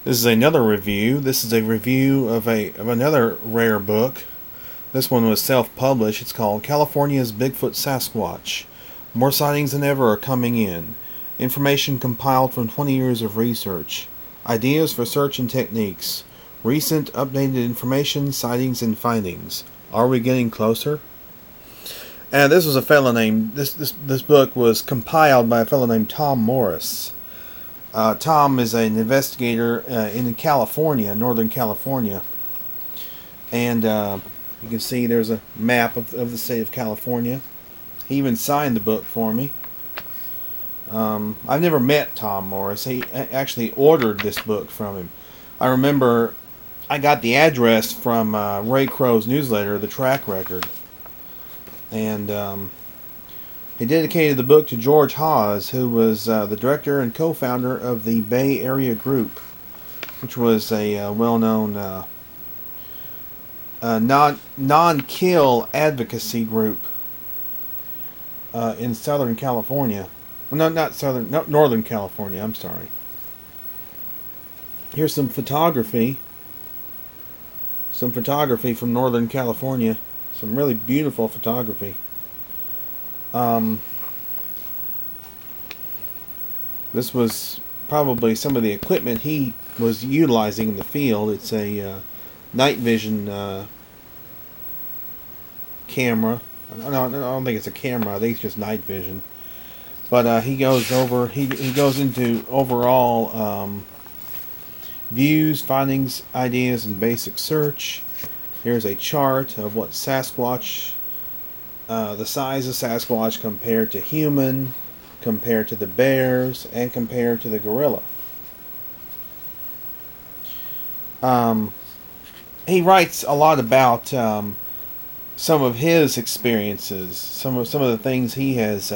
This is another review. This is a review of another rare book. This one was self-published. It's called California's Bigfoot Sasquatch. More sightings than ever are coming in. Information compiled from 20 years of research. Ideas for search and techniques. Recent updated information, sightings, and findings. Are we getting closer? And this was a fellow named. This book was compiled by a fellow named Tom Morris. Tom is an investigator in California, Northern California, and you can see there's a map of the state of California. He even signed the book for me. I've never met Tom Morris. He actually ordered this book from him. I remember I got the address from Ray Crow's newsletter, The Track Record, and he dedicated the book to George Hawes, who was the director and co-founder of the Bay Area Group, which was a well-known non-kill advocacy group in Southern California. Well, no, Northern California, I'm sorry. Here's some photography. Some photography from Northern California. Some really beautiful photography. This was probably some of the equipment he was utilizing in the field. It's a night vision camera. No, I don't think it's a camera. I think it's just night vision. But he goes over. He goes into overall views, findings, ideas, and basic search. Here's a chart of what Sasquatch. The size of Sasquatch compared to human, compared to the bears, and compared to the gorilla. He writes a lot about some of his experiences, some of the things he has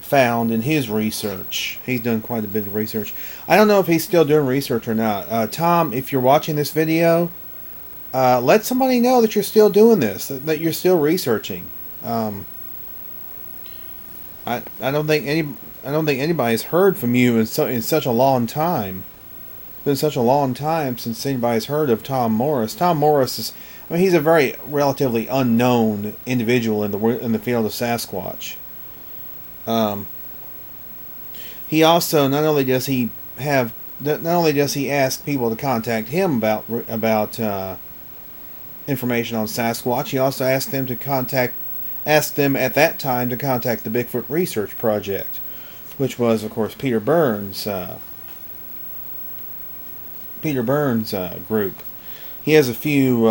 found in his research. He's done quite a bit of research. I don't know if he's still doing research or not. Tom, if you're watching this video, let somebody know that you're still doing this, that you're still researching. I don't think anybody's heard from you in such a long time. It's been such a long time since anybody's heard of Tom Morris. Tom Morris is, he's a very relatively unknown individual in the field of Sasquatch. He also not only does he ask people to contact him about information on Sasquatch, he also asked them at that time to contact the Bigfoot Research Project, which was, of course, Peter Burns' group. He has a few.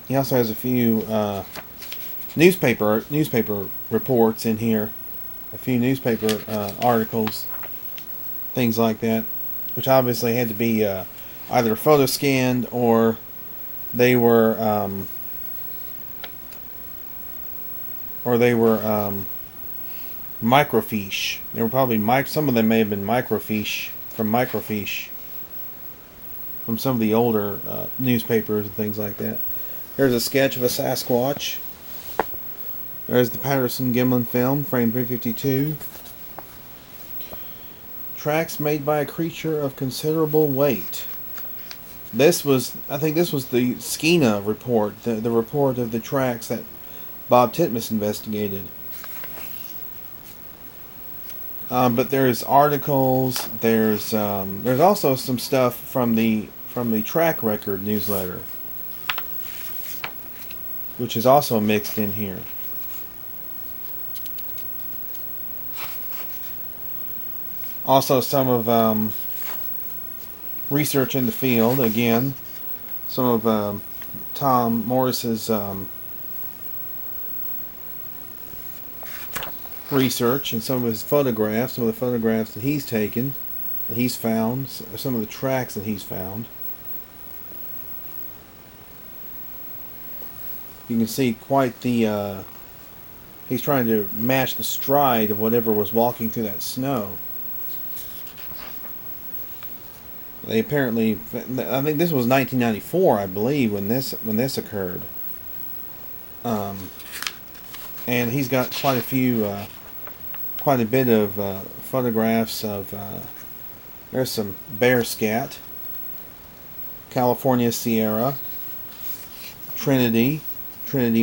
He also has a few newspaper reports in here, a few newspaper articles, things like that, which obviously had to be either photo scanned or they were microfiche. They were probably some of them may have been microfiche from some of the older newspapers and things like that. Here's a sketch of a Sasquatch. There's the Patterson-Gimlin film, frame 352. Tracks made by a creature of considerable weight. I think this was the Skeena report, the report of the tracks that Bob Titmus investigated. But there's articles. There's also some stuff from the Track Record newsletter, which is also mixed in here. Also, some of research in the field. Again, some of Tom Morris's research and some of his photographs, some of the photographs that he's taken, that he's found, some of the tracks that he's found. You can see quite the, he's trying to match the stride of whatever was walking through that snow. They apparently, I think this was 1994, I believe, when this occurred. And he's got quite a few quite a bit of photographs of. There's some bear scat, California Sierra, Trinity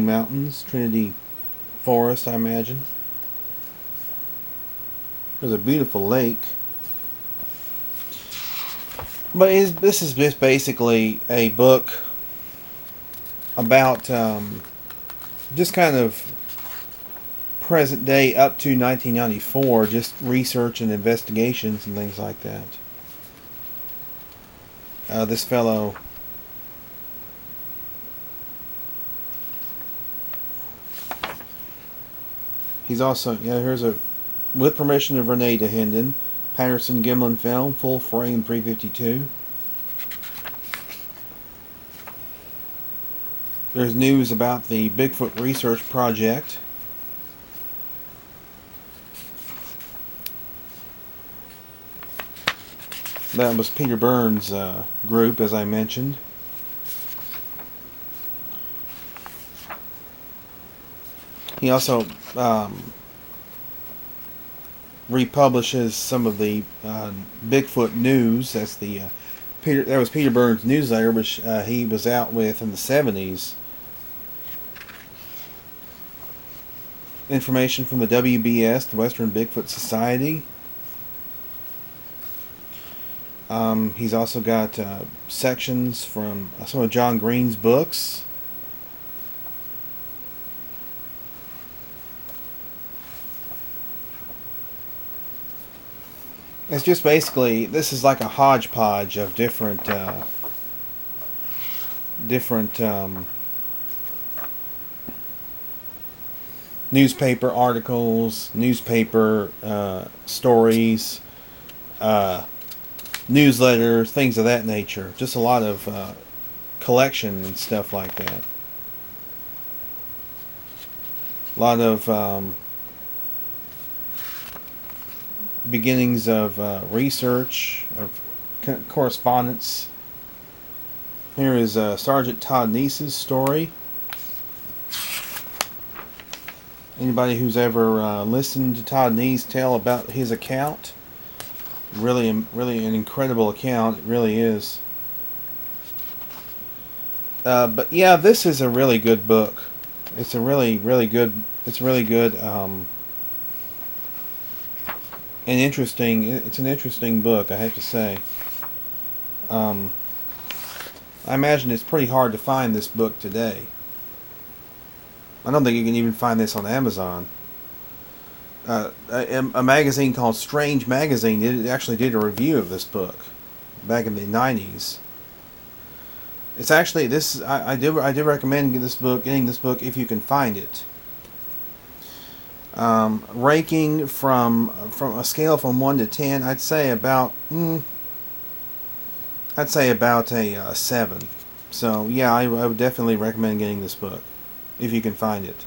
Mountains, Trinity Forest, I imagine. There's a beautiful lake. But this is just basically a book about just kind of present day up to 1994, just research and investigations and things like that. This fellow, he's also, here's a, with permission of Renee DeHenden, Patterson Gimlin film, full frame 352. There's news about the Bigfoot Research Project. That was Peter Burns' group, as I mentioned. He also republishes some of the Bigfoot news. That's the that was Peter Burns' newsletter, which he was out with in the 70s. Information from the WBS, the Western Bigfoot Society. He's also got sections from some of John Green's books. It's just basically, this is like a hodgepodge of different newspaper articles, newspaper stories, newsletters, things of that nature. Just a lot of collection and stuff like that. A lot of beginnings of research, of correspondence. Here is Sergeant Todd Neese's story. Anybody who's ever listened to Todd Neese tell about his account, really an incredible account. It really is. But yeah, this is a really good book. It's a really good. It's really good. And interesting. It's an interesting book, I have to say. I imagine it's pretty hard to find this book today. I don't think you can even find this on Amazon. A magazine called Strange Magazine actually did a review of this book back in the 90s. It's actually this. I do recommend getting this book if you can find it. Ranking from a scale from 1 to 10, I'd say about a 7. So yeah, I would definitely recommend getting this book if you can find it.